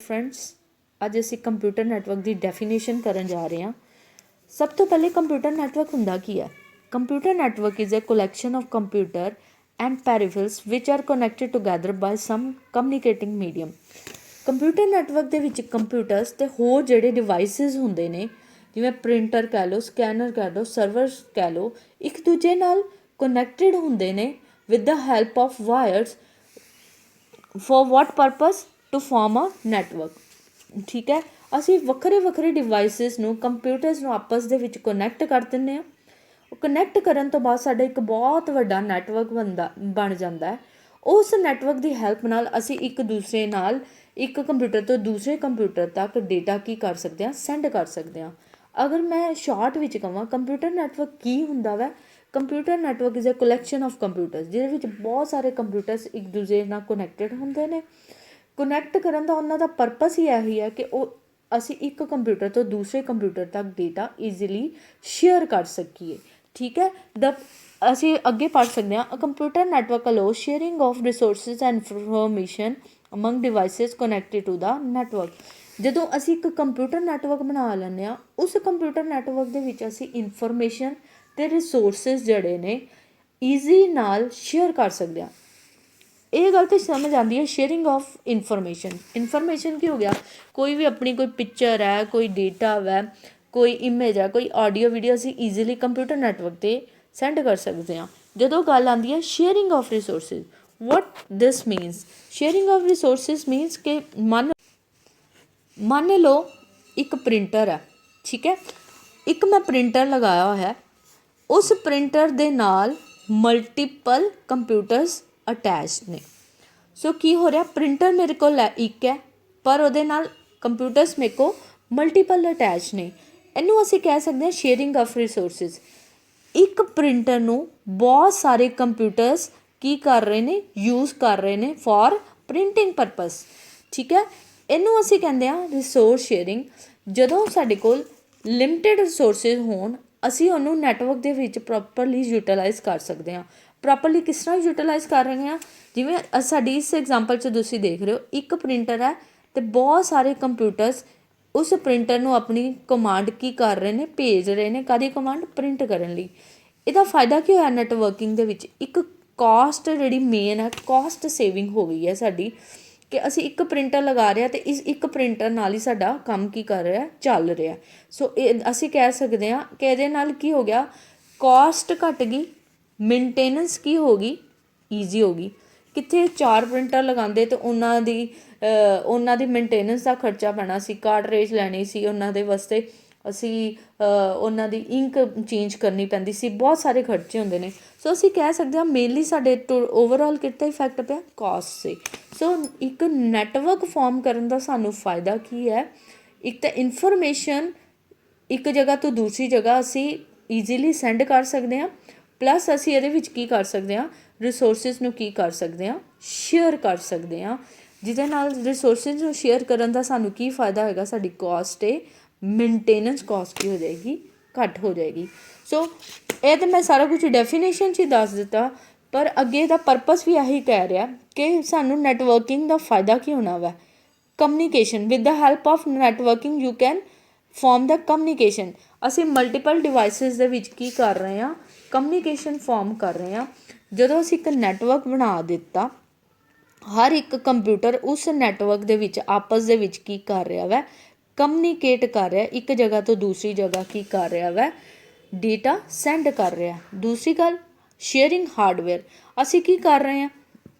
Friends अज असी computer network की definition करन जा रहे हैं। सब तो पहले कंप्यूटर नैटवर्क हुंदा की है। Computer network is a collection of computer and peripherals which are connected together by some communicating medium. Computer network दे विच कंप्यूटर्स ते होर जिहड़े डिवाइसिस हुंदे ने जिवें प्रिंटर कह लो, स्कैनर कह लो, सर्वर्स कह लो, एक दूजे नाल कनैक्टेड हुंदे ने with the help of wires for what purpose to form a network. ठीक है, ਅਸੀਂ ਵੱਖਰੇ ਵੱਖਰੇ ਡਿਵਾਈਸਿਸ ਨੂੰ ਕੰਪਿਊਟਰਸ ਨੂੰ ਆਪਸ ਦੇ ਵਿੱਚ ਕਨੈਕਟ ਕਰ ਦਿੰਦੇ ਹਾਂ। ਉਹ ਕਨੈਕਟ ਕਰਨ ਤੋਂ ਬਾਅਦ ਸਾਡਾ ਇੱਕ ਬਹੁਤ ਵੱਡਾ ਨੈਟਵਰਕ ਬਣ ਜਾਂਦਾ ਹੈ। ਉਸ ਨੈਟਵਰਕ ਦੀ ਹੈਲਪ ਨਾਲ ਅਸੀਂ ਇੱਕ ਦੂਸਰੇ ਨਾਲ ਇੱਕ ਕੰਪਿਊਟਰ ਤੋਂ ਦੂਸਰੇ ਕੰਪਿਊਟਰ ਤੱਕ ਡੇਟਾ ਕੀ ਕਰ ਸਕਦੇ ਹਾਂ, ਸੈਂਡ ਕਰ ਸਕਦੇ ਹਾਂ। ਅਗਰ ਮੈਂ ਸ਼ਾਰਟ ਵਿੱਚ ਕਹਾਂ ਕੰਪਿਊਟਰ ਨੈਟਵਰਕ ਕੀ ਹੁੰਦਾ ਵੈ, computer network is a collection of computers ਜਿਹਦੇ ਵਿੱਚ ਬਹੁਤ ਸਾਰੇ ਕੰਪਿਊਟਰਸ ਇੱਕ ਦੂਜੇ ਨਾਲ ਕਨੈਕਟਡ ਹੁੰਦੇ ਨੇ। ਕਨੈਕਟ ਕਰਨ ਦਾ ਉਹਨਾਂ ਦਾ ਪਰਪਸ ਹੀ ਇਹੀ ਹੈ ਕਿ ਉਹ ਅਸੀਂ ਇੱਕ ਕੰਪਿਊਟਰ ਤੋਂ ਦੂਸਰੇ ਕੰਪਿਊਟਰ ਤੱਕ ਡੇਟਾ ਈਜ਼ੀਲੀ ਸ਼ੇਅਰ ਕਰ ਸਕੀਏ। ਠੀਕ ਹੈ, ਅਸੀਂ ਅੱਗੇ ਪੜ੍ਹ ਸਕਦੇ ਹਾਂ। Computer network allow sharing of resources and information among devices connected to the network. ਜਦੋਂ ਅਸੀਂ ਇੱਕ ਕੰਪਿਊਟਰ ਨੈਟਵਰਕ ਬਣਾ ਲੈਂਦੇ ਹਾਂ, ਉਸ ਕੰਪਿਊਟਰ ਨੈਟਵਰਕ ਦੇ ਵਿੱਚ ਅਸੀਂ ਇਨਫੋਰਮੇਸ਼ਨ ਅਤੇ ਰਿਸੋਰਸਿਸ ਜਿਹੜੇ ਨੇ ਈਜ਼ੀ ਨਾਲ ਸ਼ੇਅਰ ਕਰ ਸਕਦੇ ਹਾਂ। ਇਹ ਗੱਲ ਤਾਂ ਸਮਝ ਆਉਂਦੀ ਹੈ ਸ਼ੇਅਰਿੰਗ ਆਫ ਇਨਫੋਰਮੇਸ਼ਨ ਕੀ ਹੋ ਗਿਆ, ਕੋਈ ਵੀ ਆਪਣੀ ਕੋਈ ਪਿਕਚਰ ਹੈ, ਕੋਈ ਡੇਟਾ ਹੈ, ਕੋਈ ਇਮੇਜ ਹੈ, ਕੋਈ ਆਡੀਓ ਵੀਡੀਓ ਅਸੀਂ ਈਜ਼ੀਲੀ ਕੰਪਿਊਟਰ ਨੈਟਵਰਕ 'ਤੇ ਸੈਂਡ ਕਰ ਸਕਦੇ ਹਾਂ। ਜਦੋਂ ਗੱਲ ਆਉਂਦੀ ਹੈ sharing of resources, what this means, sharing of resources means ਕਿ ਮੰਨ ਲਓ ਇੱਕ ਪ੍ਰਿੰਟਰ ਹੈ। ਠੀਕ ਹੈ, ਇੱਕ ਮੈਂ ਪ੍ਰਿੰਟਰ ਲਗਾਇਆ ਹੋਇਆ, ਉਸ ਪ੍ਰਿੰਟਰ ਦੇ ਨਾਲ ਮਲਟੀਪਲ ਕੰਪਿਊਟਰਸ ਅਟੈਚਡ ਨੇ। ਸੋ ਕੀ ਹੋ ਰਿਹਾ, ਪ੍ਰਿੰਟਰ ਮੇਰੇ ਕੋਲ ਇੱਕ ਹੈ ਪਰ ਉਹਦੇ ਨਾਲ ਕੰਪਿਊਟਰਸ ਮੇਰੇ ਕੋਲ ਮਲਟੀਪਲ ਅਟੈਚ ਨੇ। ਇਹਨੂੰ ਅਸੀਂ ਕਹਿ ਸਕਦੇ ਹਾਂ ਸ਼ੇਅਰਿੰਗ ਆਫ ਰਿਸੋਰਸਿਸ। ਇੱਕ ਪ੍ਰਿੰਟਰ ਨੂੰ ਬਹੁਤ ਸਾਰੇ ਕੰਪਿਊਟਰਸ ਕੀ ਕਰ ਰਹੇ ਨੇ, ਯੂਜ਼ ਕਰ ਰਹੇ ਨੇ ਫॉर ਪ੍ਰਿੰਟਿੰਗ ਪਰਪਸ। ਠੀਕ ਹੈ, ਇਹਨੂੰ ਅਸੀਂ ਕਹਿੰਦੇ ਹਾਂ ਰਿਸੋਰਸ ਸ਼ੇਅਰਿੰਗ। ਜਦੋਂ ਸਾਡੇ ਕੋਲ ਲਿਮਟਿਡ ਰਿਸੋਰਸਿਸ ਹੋਣ, ਅਸੀਂ ਉਹਨੂੰ ਨੈਟਵਰਕ ਦੇ ਵਿੱਚ ਪ੍ਰੋਪਰਲੀ ਯੂਟੀਲਾਈਜ਼ ਕਰ ਸਕਦੇ ਹਾਂ। ਪ੍ਰੋਪਰਲੀ ਕਿਸ ਤਰ੍ਹਾਂ ਯੂਟੀਲਾਈਜ਼ ਕਰ ਰਹੇ ਹਾਂ, ਜਿਵੇਂ ਸਾਡੀ ਇਸ ਐਗਜ਼ਾਮਪਲ 'ਚ ਤੁਸੀਂ ਦੇਖ ਰਹੇ ਹੋ, ਇੱਕ ਪ੍ਰਿੰਟਰ ਹੈ ਅਤੇ ਬਹੁਤ ਸਾਰੇ ਕੰਪਿਊਟਰਸ ਉਸ ਪ੍ਰਿੰਟਰ ਨੂੰ ਆਪਣੀ ਕਮਾਂਡ ਕੀ ਕਰ ਰਹੇ ਨੇ, ਭੇਜ ਰਹੇ ਨੇ। ਕਾਹਦੀ ਕਮਾਂਡ, ਪ੍ਰਿੰਟ ਕਰਨ ਲਈ। ਇਹਦਾ ਫਾਇਦਾ ਕੀ ਹੋਇਆ ਨੈਟਵਰਕਿੰਗ ਦੇ ਵਿੱਚ, ਇੱਕ ਕਾਸਟ ਜਿਹੜੀ ਮੇਨ ਹੈ, ਕਾਸਟ ਸੇਵਿੰਗ ਹੋ ਗਈ ਹੈ ਸਾਡੀ, ਕਿ ਅਸੀਂ ਇੱਕ ਪ੍ਰਿੰਟਰ ਲਗਾ ਰਹੇ ਹਾਂ ਅਤੇ ਇਸ ਇੱਕ ਪ੍ਰਿੰਟਰ ਨਾਲ ਹੀ ਸਾਡਾ ਕੰਮ ਕੀ ਕਰ ਰਿਹਾ, ਚੱਲ ਰਿਹਾ। ਸੋ ਇਹ ਅਸੀਂ ਕਹਿ ਸਕਦੇ ਹਾਂ ਕਿ ਇਹਦੇ ਨਾਲ ਕੀ ਹੋ ਗਿਆ, ਕਾਸਟ ਘੱਟ ਗਈ, ਮੇਨਟੇਨੈਂਸ ਕੀ ਹੋ ਗਈ, ਈਜ਼ੀ ਹੋ ਗਈ। ਕਿੱਥੇ 4 ਪ੍ਰਿੰਟਰ ਲਗਾਉਂਦੇ ਅਤੇ ਉਹਨਾਂ ਦੀ ਮੇਨਟੇਨੈਂਸ ਦਾ ਖਰਚਾ ਪੈਣਾ ਸੀ, ਕਾਰਟਰੇਜ ਲੈਣੀ ਸੀ ਉਹਨਾਂ ਦੇ ਵਾਸਤੇ, ਅਸੀਂ ਉਹਨਾਂ ਦੀ ਇੰਕ ਚੇਂਜ ਕਰਨੀ ਪੈਂਦੀ ਸੀ, ਬਹੁਤ ਸਾਰੇ ਖਰਚੇ ਹੁੰਦੇ ਨੇ। ਸੋ ਅਸੀਂ ਕਹਿ ਸਕਦੇ ਹਾਂ ਮੇਨਲੀ ਸਾਡੇ ਓਵਰਆਲ ਕਿੱਥੇ ਇਫੈਕਟ ਪਿਆ, ਕਾਸਟ ਸੇ। ਸੋ ਇੱਕ ਨੈਟਵਰਕ ਫਾਰਮ ਕਰਨ ਦਾ ਸਾਨੂੰ ਫਾਇਦਾ ਕੀ ਹੈ, ਇੱਕ ਤਾਂ ਇਨਫੋਰਮੇਸ਼ਨ ਇੱਕ ਜਗ੍ਹਾ ਤੋਂ ਦੂਸਰੀ ਜਗ੍ਹਾ ਅਸੀਂ ਈਜ਼ੀਲੀ ਸੈਂਡ ਕਰ ਸਕਦੇ ਹਾਂ, ਪਲੱਸ ਅਸੀਂ ਇਹਦੇ ਵਿੱਚ ਕੀ ਕਰ ਸਕਦੇ ਹਾਂ, ਰਿਸੋਰਸਿਸ ਨੂੰ ਕੀ ਕਰ ਸਕਦੇ ਹਾਂ, ਸ਼ੇਅਰ ਕਰ ਸਕਦੇ ਹਾਂ। ਜਿਹਦੇ ਨਾਲ ਰਿਸੋਰਸਿਸ ਨੂੰ ਸ਼ੇਅਰ ਕਰਨ ਦਾ ਸਾਨੂੰ ਕੀ ਫਾਇਦਾ ਹੋਏਗਾ, ਸਾਡੀ ਕਾਸਟ ਹੈ ਮੇਨਟੇਨੈਂਸ ਕਾਸਟ ਕੀ ਹੋ ਜਾਏਗੀ, ਘੱਟ ਹੋ ਜਾਏਗੀ। ਸੋ ਇਹ ਤਾਂ ਮੈਂ ਸਾਰਾ ਕੁਝ ਡੈਫੀਨੇਸ਼ਨ 'ਚ ਹੀ ਦੱਸ ਦਿੱਤਾ, ਪਰ ਅੱਗੇ ਦਾ ਪਰਪਸ ਵੀ ਇਹੀ ਕਹਿ ਰਿਹਾ ਕਿ ਸਾਨੂੰ ਨੈਟਵਰਕਿੰਗ ਦਾ ਫਾਇਦਾ ਕੀ ਹੋਣਾ ਵਾ, communication. With the help of networking you can form the communication. ਅਸੀਂ ਮਲਟੀਪਲ ਡਿਵਾਈਸਿਸ ਦੇ ਵਿੱਚ ਕੀ ਕਰ ਰਹੇ ਹਾਂ, ਕਮਿਊਨੀਕੇਸ਼ਨ ਫਾਰਮ ਕਰ ਰਹੇ ਹਾਂ। ਜਦੋਂ ਅਸੀਂ ਇੱਕ ਨੈਟਵਰਕ ਬਣਾ ਦਿੱਤਾ, ਹਰ ਇੱਕ ਕੰਪਿਊਟਰ ਉਸ ਨੈਟਵਰਕ ਦੇ ਵਿੱਚ ਆਪਸ ਦੇ ਵਿੱਚ ਕੀ ਕਰ ਰਿਹਾ ਵੈ, ਕਮਿਊਨੀਕੇਟ ਕਰ ਰਿਹਾ, ਇੱਕ ਜਗ੍ਹਾ ਤੋਂ ਦੂਸਰੀ ਜਗ੍ਹਾ ਕੀ ਕਰ ਰਿਹਾ ਵੈ, ਡੇਟਾ ਸੈਂਡ ਕਰ ਰਿਹਾ। ਦੂਸਰੀ ਗੱਲ ਸ਼ੇਅਰਿੰਗ ਹਾਰਡਵੇਅਰ। ਅਸੀਂ ਕੀ ਕਰ ਰਹੇ ਹਾਂ,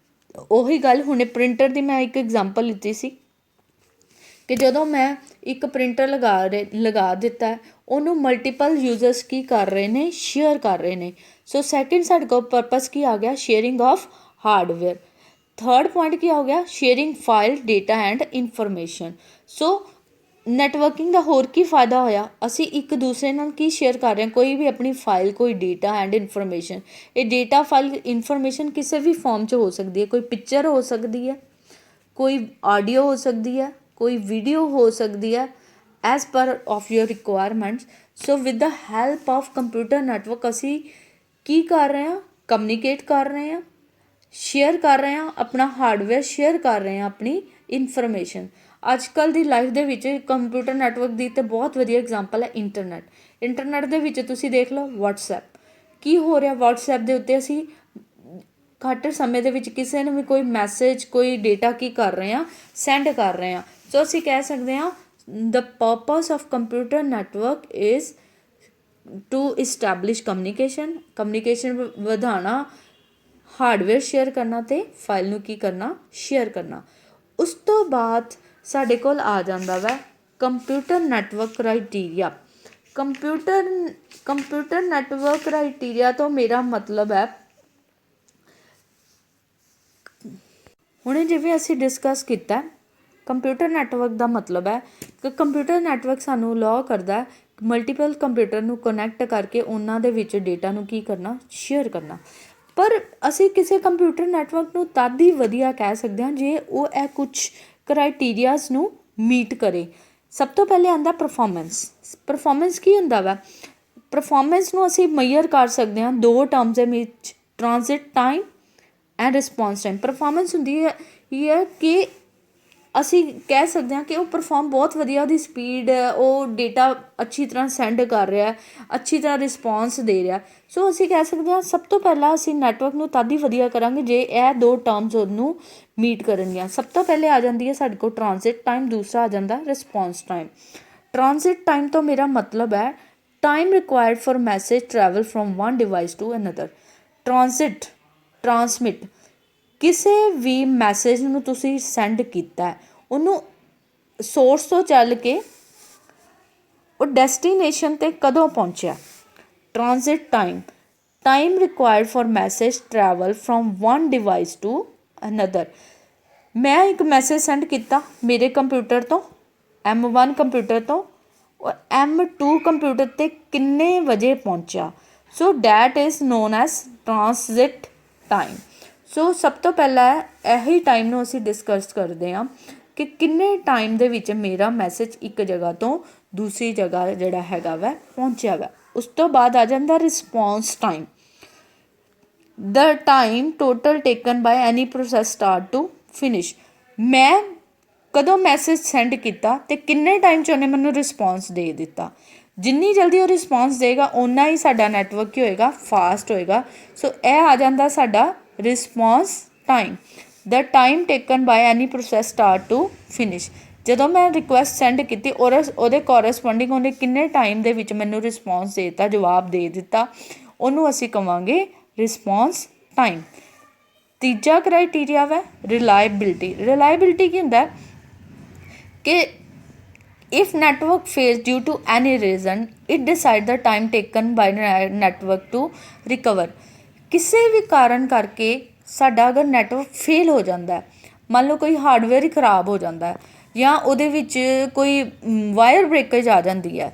ਉਹੀ ਗੱਲ ਹੁਣੇ ਪ੍ਰਿੰਟਰ ਦੀ ਮੈਂ ਇੱਕ ਐਗਜ਼ਾਮਪਲ ਲਿੱਤੀ ਸੀ ਕਿ ਜਦੋਂ ਮੈਂ ਇੱਕ ਪ੍ਰਿੰਟਰ ਲਗਾ ਦਿੱਤਾ, ਉਹਨੂੰ ਮਲਟੀਪਲ ਯੂਜ਼ਰਸ ਕੀ ਕਰ ਰਹੇ ਨੇ, ਸ਼ੇਅਰ ਕਰ ਰਹੇ ਨੇ। ਸੋ ਸੈਕਿੰਡ ਸਾਡੇ ਕੋਲ ਪਰਪਸ ਕੀ ਆ ਗਿਆ, sharing of hardware. Third point ਕੀ ਹੋ ਗਿਆ, sharing file, data and information. So networking ਦਾ ਹੋਰ ਕੀ ਫਾਇਦਾ ਹੋਇਆ, ਅਸੀਂ ਇੱਕ ਦੂਸਰੇ ਨਾਲ ਕੀ ਸ਼ੇਅਰ ਕਰ ਰਹੇ ਹਾਂ, ਕੋਈ ਵੀ ਆਪਣੀ ਫਾਈਲ, ਕੋਈ ਡੇਟਾ ਐਂਡ ਇਨਫੋਰਮੇਸ਼ਨ। ਇਹ ਡੇਟਾ ਫਾਈਲ ਇਨਫੋਰਮੇਸ਼ਨ ਕਿਸੇ ਵੀ ਫਾਰਮ 'ਚ ਹੋ ਸਕਦੀ ਹੈ, ਕੋਈ ਪਿਕਚਰ ਹੋ ਸਕਦੀ ਹੈ, ਕੋਈ ਆਡੀਓ ਹੋ ਸਕਦੀ ਹੈ, ਕੋਈ ਵੀਡੀਓ ਹੋ ਸਕਦੀ ਹੈ, as per of your requirements. So with the help of computer network ਅਸੀਂ ਕੀ ਕਰ ਰਹੇ ਹਾਂ, ਕਮਿਊਨੀਕੇਟ ਕਰ ਰਹੇ ਹਾਂ, ਸ਼ੇਅਰ ਕਰ ਰਹੇ ਹਾਂ, ਆਪਣਾ ਹਾਰਡਵੇਅਰ ਸ਼ੇਅਰ ਕਰ ਰਹੇ ਹਾਂ, ਆਪਣੀ ਇਨਫੋਰਮੇਸ਼ਨ। ਅੱਜ ਕੱਲ੍ਹ ਦੀ ਲਾਈਫ ਦੇ ਵਿੱਚ ਕੰਪਿਊਟਰ ਨੈਟਵਰਕ ਦੀ ਤਾਂ ਬਹੁਤ ਵਧੀਆ ਐਗਜ਼ਾਮਪਲ ਹੈ ਇੰਟਰਨੈਟ ਦੇ ਵਿੱਚ ਤੁਸੀਂ ਦੇਖ ਲਓ ਵਟਸਐਪ ਕੀ ਹੋ ਰਿਹਾ। ਵਟਸਐਪ ਦੇ ਉੱਤੇ ਅਸੀਂ ਘੱਟ ਸਮੇਂ ਦੇ ਵਿੱਚ ਕਿਸੇ ਨੂੰ ਵੀ ਕੋਈ ਮੈਸੇਜ ਕੋਈ ਡੇਟਾ ਕੀ ਕਰ ਰਹੇ ਹਾਂ, ਸੈਂਡ ਕਰ ਰਹੇ ਹਾਂ। ਸੋ ਅਸੀਂ ਕਹਿ ਸਕਦੇ ਹਾਂ the purpose of computer network is to establish communication ਵਧਾਉਣਾ, ਹਾਰਡਵੇਅਰ ਸ਼ੇਅਰ ਕਰਨਾ ਅਤੇ ਫਾਈਲ ਨੂੰ ਕੀ ਕਰਨਾ, ਸ਼ੇਅਰ ਕਰਨਾ। ਉਸ ਤੋਂ ਬਾਅਦ ਸਾਡੇ ਕੋਲ ਆ ਜਾਂਦਾ ਵਾ computer network criteria. Computer network criteria ਤੋਂ ਮੇਰਾ ਮਤਲਬ ਹੈ, ਹੁਣੇ ਜਿਵੇਂ ਅਸੀਂ ਡਿਸਕਸ ਕੀਤਾ ਕੰਪਿਊਟਰ ਨੈਟਵਰਕ ਦਾ ਮਤਲਬ ਹੈ ਕਿ ਕੰਪਿਊਟਰ ਨੈਟਵਰਕ ਸਾਨੂੰ ਅਲਾਓ ਕਰਦਾ ਮਲਟੀਪਲ ਕੰਪਿਊਟਰ ਨੂੰ ਕਨੈਕਟ ਕਰਕੇ ਉਹਨਾਂ ਦੇ ਵਿੱਚ ਡੇਟਾ ਨੂੰ ਕੀ ਕਰਨਾ, ਸ਼ੇਅਰ ਕਰਨਾ। ਪਰ ਅਸੀਂ ਕਿਸੇ ਕੰਪਿਊਟਰ ਨੈਟਵਰਕ ਨੂੰ ਤਦ ਹੀ ਵਧੀਆ ਕਹਿ ਸਕਦੇ ਹਾਂ ਜੇ ਉਹ ਇਹ ਕੁਛ ਕ੍ਰਾਈਟੀਰੀਆਜ਼ ਨੂੰ ਮੀਟ ਕਰੇ। ਸਭ ਤੋਂ ਪਹਿਲੇ ਆਉਂਦਾ ਪਰਫੋਰਮੈਂਸ ਕੀ ਹੁੰਦਾ ਵਾ? ਪਰਫੋਰਮੈਂਸ ਨੂੰ ਅਸੀਂ ਮੈਜ਼ਰ ਕਰ ਸਕਦੇ ਹਾਂ ਦੋ ਟਰਮਸ ਦੇ ਵਿੱਚ, transit time and response time. Performance ਹੁੰਦੀ ਹੈ ਇਹ ਹੈ ਕਿ ਅਸੀਂ ਕਹਿ ਸਕਦੇ ਹਾਂ ਕਿ ਉਹ ਪਰਫੋਰਮ ਬਹੁਤ ਵਧੀਆ, ਉਹਦੀ ਸਪੀਡ, ਉਹ ਡੇਟਾ ਅੱਛੀ ਤਰ੍ਹਾਂ ਸੈਂਡ ਕਰ ਰਿਹਾ, ਅੱਛੀ ਤਰ੍ਹਾਂ ਰਿਸਪੌਂਸ ਦੇ ਰਿਹਾ। ਸੋ ਅਸੀਂ ਕਹਿ ਸਕਦੇ ਹਾਂ ਸਭ ਤੋਂ ਪਹਿਲਾਂ ਅਸੀਂ ਨੈਟਵਰਕ ਨੂੰ ਤਦ ਹੀ ਵਧੀਆ ਕਰਾਂਗੇ ਜੇ ਇਹ ਦੋ ਟਰਮਸ ਉਹਨੂੰ ਮੀਟ ਕਰਨਗੀਆਂ। ਸਭ ਤੋਂ ਪਹਿਲੇ ਆ ਜਾਂਦੀ ਹੈ ਸਾਡੇ ਕੋਲ ਟ੍ਰਾਂਜ਼ਿਟ ਟਾਈਮ, ਦੂਸਰਾ ਆ ਜਾਂਦਾ ਰਿਸਪੌਂਸ ਟਾਈਮ। ਟ੍ਰਾਂਜ਼ਿਟ ਟਾਈਮ ਤੋਂ ਮੇਰਾ ਮਤਲਬ ਹੈ time required for message travel from one device to another. Transmit ਕਿਸੇ ਵੀ ਮੈਸੇਜ ਨੂੰ ਤੁਸੀਂ ਸੈਂਡ ਕੀਤਾ, ਉਹਨੂੰ ਸੋਰਸ ਤੋਂ ਚੱਲ ਕੇ ਉਹ ਡੈਸਟੀਨੇਸ਼ਨ 'ਤੇ ਕਦੋਂ ਪਹੁੰਚਿਆ। Transit time required for message travel from one device to another. ਮੈਂ ਇੱਕ ਮੈਸੇਜ ਸੈਂਡ ਕੀਤਾ ਮੇਰੇ ਕੰਪਿਊਟਰ ਤੋਂ M1 ਕੰਪਿਊਟਰ ਤੋਂ, ਉਹ M2 ਕੰਪਿਊਟਰ 'ਤੇ ਕਿੰਨੇ ਵਜੇ ਪਹੁੰਚਿਆ। So that is known as transit time. So ਸਭ ਤੋਂ ਪਹਿਲਾਂ ਇਹੀ ਟਾਈਮ ਨੂੰ ਅਸੀਂ ਡਿਸਕਸ ਕਰਦੇ ਹਾਂ ਕਿ ਕਿੰਨੇ ਟਾਈਮ ਦੇ ਵਿੱਚ ਮੇਰਾ ਮੈਸੇਜ ਇੱਕ ਜਗ੍ਹਾ ਤੋਂ ਦੂਸਰੀ ਜਗ੍ਹਾ ਜਿਹੜਾ ਹੈਗਾ ਵਾ ਪਹੁੰਚਿਆ ਵਾ। ਉਸ ਤੋਂ ਬਾਅਦ ਆ ਜਾਂਦਾ response time, the time total taken by any process start to finish. ਮੈਂ ਕਦੋਂ ਮੈਸੇਜ ਸੈਂਡ ਕੀਤਾ ਅਤੇ ਕਿੰਨੇ ਟਾਈਮ 'ਚ ਉਹਨੇ ਮੈਨੂੰ ਰਿਸਪੌਂਸ ਦੇ ਦਿੱਤਾ। ਜਿੰਨੀ ਜਲਦੀ ਉਹ ਰਿਸਪੌਂਸ ਦੇਗਾ ਓਨਾ ਹੀ ਸਾਡਾ ਨੈਟਵਰਕ ਕੀ ਹੋਏਗਾ, ਫਾਸਟ ਹੋਏਗਾ। ਸੋ ਇਹ ਆ ਜਾਂਦਾ ਸਾਡਾ response time, the time taken by any process start to finish. ਜਦੋਂ ਮੈਂ ਰਿਕੁਐਸਟ ਸੈਂਡ ਕੀਤੀ ਔਰ ਉਹਦੇ ਕੋਰਸਪੋਂਡਿੰਗ ਉਹਨੇ ਕਿੰਨੇ ਟਾਈਮ ਦੇ ਵਿੱਚ ਮੈਨੂੰ ਰਿਸਪੌਂਸ ਦੇ ਦਿੱਤਾ, ਜਵਾਬ ਦੇ ਦਿੱਤਾ, ਉਹਨੂੰ ਅਸੀਂ ਕਹਾਂਗੇ ਰਿਸਪੌਂਸ ਟਾਈਮ। ਤੀਜਾ ਕ੍ਰਾਈਟੀਰੀਆ ਵਾ ਰਿਲਾਇਬਿਲਿਟੀ ਕੀ ਹੁੰਦਾ ਕਿ if network fails due to any reason it decide the time taken by network to recover। ਕਿਸੇ ਵੀ ਕਾਰਨ ਕਰਕੇ ਸਾਡਾ ਅਗਰ ਨੈਟਵਰਕ ਫੇਲ ਹੋ ਜਾਂਦਾ, ਮੰਨ ਲਓ ਕੋਈ ਹਾਰਡਵੇਅਰ ਹੀ ਖ਼ਰਾਬ ਹੋ ਜਾਂਦਾ ਜਾਂ ਉਹਦੇ ਵਿੱਚ ਕੋਈ ਵਾਇਰ ਬ੍ਰੇਕੇਜ ਆ ਜਾਂਦੀ ਹੈ,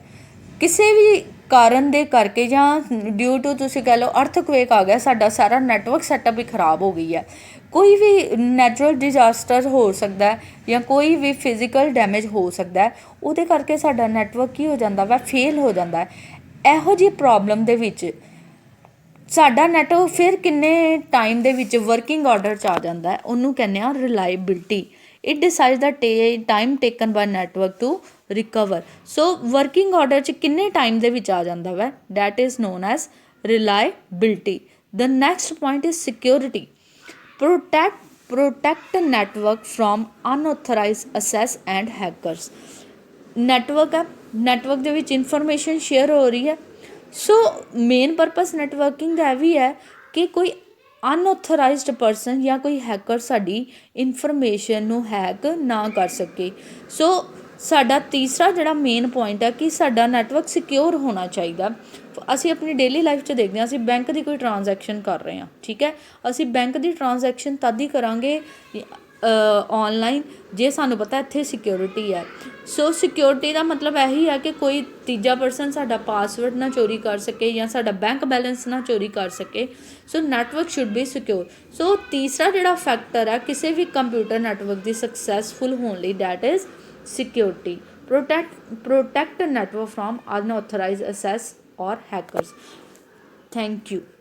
ਕਿਸੇ ਵੀ ਕਾਰਨ ਦੇ ਕਰਕੇ ਜਾਂ ਡਿਊ ਟੂ ਤੁਸੀਂ ਕਹਿ ਲਓ ਅਰਥਕੁਏਕ ਆ ਗਿਆ, ਸਾਡਾ ਸਾਰਾ ਨੈਟਵਰਕ ਸੈਟਅਪ ਹੀ ਖ਼ਰਾਬ ਹੋ ਗਈ ਹੈ। ਕੋਈ ਵੀ ਨੈਚੁਰਲ ਡਿਜ਼ਾਸਟਰ ਹੋ ਸਕਦਾ ਜਾਂ ਕੋਈ ਵੀ ਫਿਜ਼ੀਕਲ ਡੈਮੇਜ ਹੋ ਸਕਦਾ, ਉਹਦੇ ਕਰਕੇ ਸਾਡਾ ਨੈਟਵਰਕ ਕੀ ਹੋ ਜਾਂਦਾ ਵਾ, ਫੇਲ ਹੋ ਜਾਂਦਾ। ਇਹੋ ਜਿਹੀ ਪ੍ਰੋਬਲਮ ਦੇ ਵਿੱਚ ਸਾਡਾ ਨੈਟਵਰਕ ਫਿਰ ਕਿੰਨੇ ਟਾਈਮ ਦੇ ਵਿੱਚ ਵਰਕਿੰਗ ਆਰਡਰ 'ਚ ਆ ਜਾਂਦਾ, ਉਹਨੂੰ ਕਹਿੰਦੇ ਹਾਂ reliability. It decide the time taken by network to recover. So working order 'ਚ ਕਿੰਨੇ ਟਾਈਮ ਦੇ ਵਿੱਚ ਆ ਜਾਂਦਾ ਵਾ, that is known as reliability. The next point is security. protect network from unauthorized access and hackers। Network ਹੈ, network ਦੇ ਵਿੱਚ ਇਨਫੋਰਮੇਸ਼ਨ ਸ਼ੇਅਰ ਹੋ ਰਹੀ ਹੈ। ਸੋ ਮੇਨ ਪਰਪਸ ਨੈਟਵਰਕਿੰਗ ਦਾ ਇਹ ਵੀ ਹੈ ਕਿ ਕੋਈ ਅਨਆਥੋਰਾਈਜ਼ਡ ਪਰਸਨ ਜਾਂ ਕੋਈ ਹੈਕਰ ਸਾਡੀ ਇਨਫੋਰਮੇਸ਼ਨ ਨੂੰ ਹੈਕ ਨਾ ਕਰ ਸਕੇ। ਸੋ ਸਾਡਾ ਤੀਸਰਾ ਜਿਹੜਾ ਮੇਨ ਪੁਆਇੰਟ ਹੈ ਕਿ ਸਾਡਾ ਨੈਟਵਰਕ ਸਿਕਿਉਰ ਹੋਣਾ ਚਾਹੀਦਾ। ਅਸੀਂ ਆਪਣੀ ਡੇਲੀ ਲਾਈਫ 'ਚ ਦੇਖਦੇ ਹਾਂ, ਅਸੀਂ ਬੈਂਕ ਦੀ ਕੋਈ ਟ੍ਰਾਂਜੈਕਸ਼ਨ ਕਰ ਰਹੇ ਹਾਂ, ਠੀਕ ਹੈ, ਅਸੀਂ ਬੈਂਕ ਦੀ ਟ੍ਰਾਂਜੈਕਸ਼ਨ ਤਦ ਹੀ ਕਰਾਂਗੇ ਔਨਲਾਈਨ ਜੇ ਸਾਨੂੰ ਪਤਾ ਇੱਥੇ ਸਿਕਿਉਰਿਟੀ ਹੈ। ਸੋ ਸਿਕਿਉਰਿਟੀ ਦਾ ਮਤਲਬ ਇਹੀ ਹੈ ਕਿ ਕੋਈ ਤੀਜਾ ਪਰਸਨ ਸਾਡਾ ਪਾਸਵਰਡ ਨਾ ਚੋਰੀ ਕਰ ਸਕੇ ਜਾਂ ਸਾਡਾ ਬੈਂਕ ਬੈਲੈਂਸ ਨਾ ਚੋਰੀ ਕਰ ਸਕੇ। So network should be secure. So ਤੀਸਰਾ ਜਿਹੜਾ ਫੈਕਟਰ ਹੈ ਕਿਸੇ ਵੀ ਕੰਪਿਊਟਰ ਨੈਟਵਰਕ ਦੀ ਸਕਸੈਸਫੁਲ ਹੋਣ ਲਈ, that is security. protect network from unauthorized access or hackers। Thank you।